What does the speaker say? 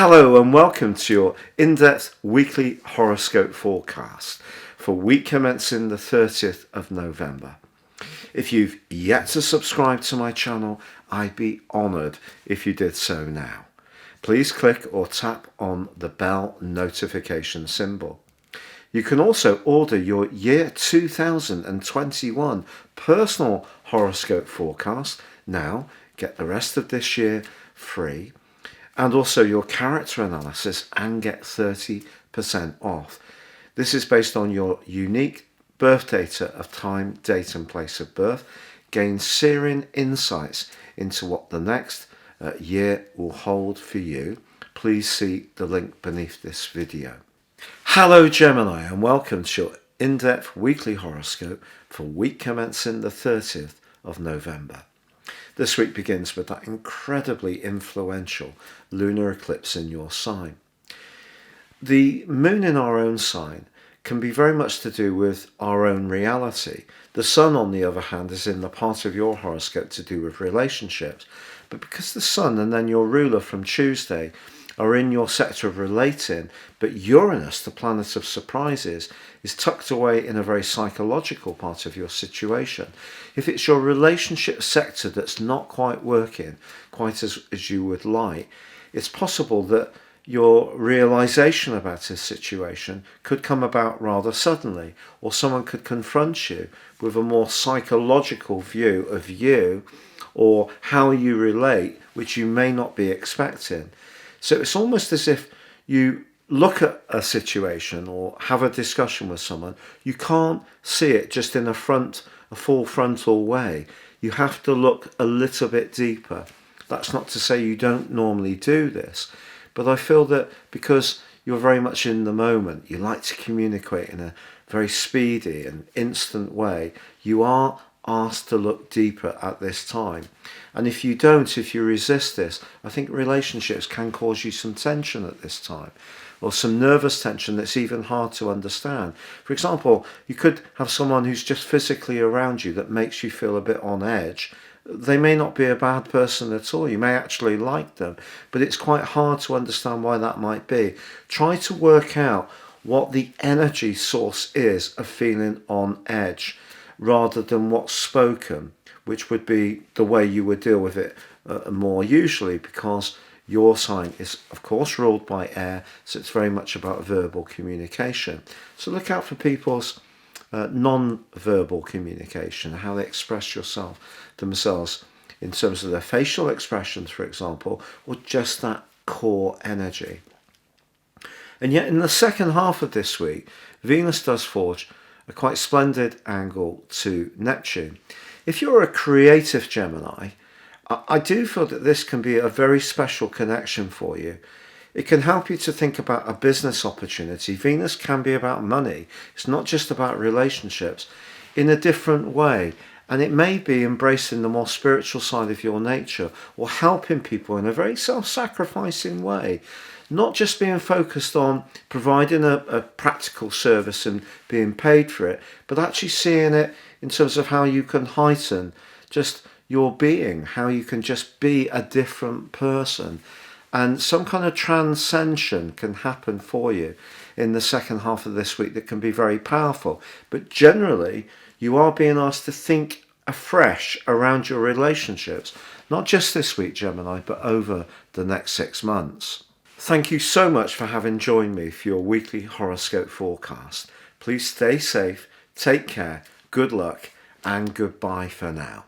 Hello and welcome to your in-depth weekly horoscope forecast for week commencing the 30th of November. If you've yet to subscribe to my channel, I'd be honoured if you did so now. Please click or tap on the bell notification symbol. You can also order your year 2021 personal horoscope forecast now, get the rest of this year free, and also your character analysis and get 30% off. This is based on your unique birth data of time, date and place of birth. Gain searing insights into what the next year will hold for you. Please see the link beneath this video. Hello Gemini and welcome to your in-depth weekly horoscope for week commencing the 30th of November. This week begins with that incredibly influential lunar eclipse in your sign. The moon in our own sign can be very much to do with our own reality. The sun, on the other hand, is in the part of your horoscope to do with relationships. But because the sun and then your ruler from Tuesday are in your sector of relating, but Uranus, the planet of surprises, is tucked away in a very psychological part of your situation. If it's your relationship sector that's not quite working quite as you would like, it's possible that your realization about a situation could come about rather suddenly, or someone could confront you with a more psychological view of you or how you relate, which you may not be expecting. So it's almost as if you look at a situation or have a discussion with someone, you can't see it just in a full frontal way. You have to look a little bit deeper. That's not to say you don't normally do this, but I feel that because you're very much in the moment, you like to communicate in a very speedy and instant way, you are asked to look deeper at this time. And if you don't, if you resist this, I think relationships can cause you some tension at this time, or some nervous tension that's even hard to understand. For example, you could have someone who's just physically around you that makes you feel a bit on edge. They may not be a bad person at all. You may actually like them, but it's quite hard to understand why that might be. Try to work out what the energy source is of feeling on edge, rather than what's spoken, which would be the way you would deal with it more usually, because your sign is, of course, ruled by air, so it's very much about verbal communication. So look out for people's non-verbal communication, how they express themselves in terms of their facial expressions, for example, or just that core energy. And yet in the second half of this week, Venus does forge a quite splendid angle to Neptune. If you're a creative Gemini, I do feel that this can be a very special connection for you. It can help you to think about a business opportunity. Venus can be about money. It's not just about relationships, in a different way. And it may be embracing the more spiritual side of your nature, or helping people in a very self-sacrificing way. Not just being focused on providing a practical service and being paid for it, but actually seeing it in terms of how you can heighten just your being, how you can just be a different person. And some kind of transcension can happen for you in the second half of this week that can be very powerful. But generally, you are being asked to think afresh around your relationships, not just this week, Gemini, but over the next 6 months. Thank you so much for having joined me for your weekly horoscope forecast. Please stay safe, take care, good luck, and goodbye for now.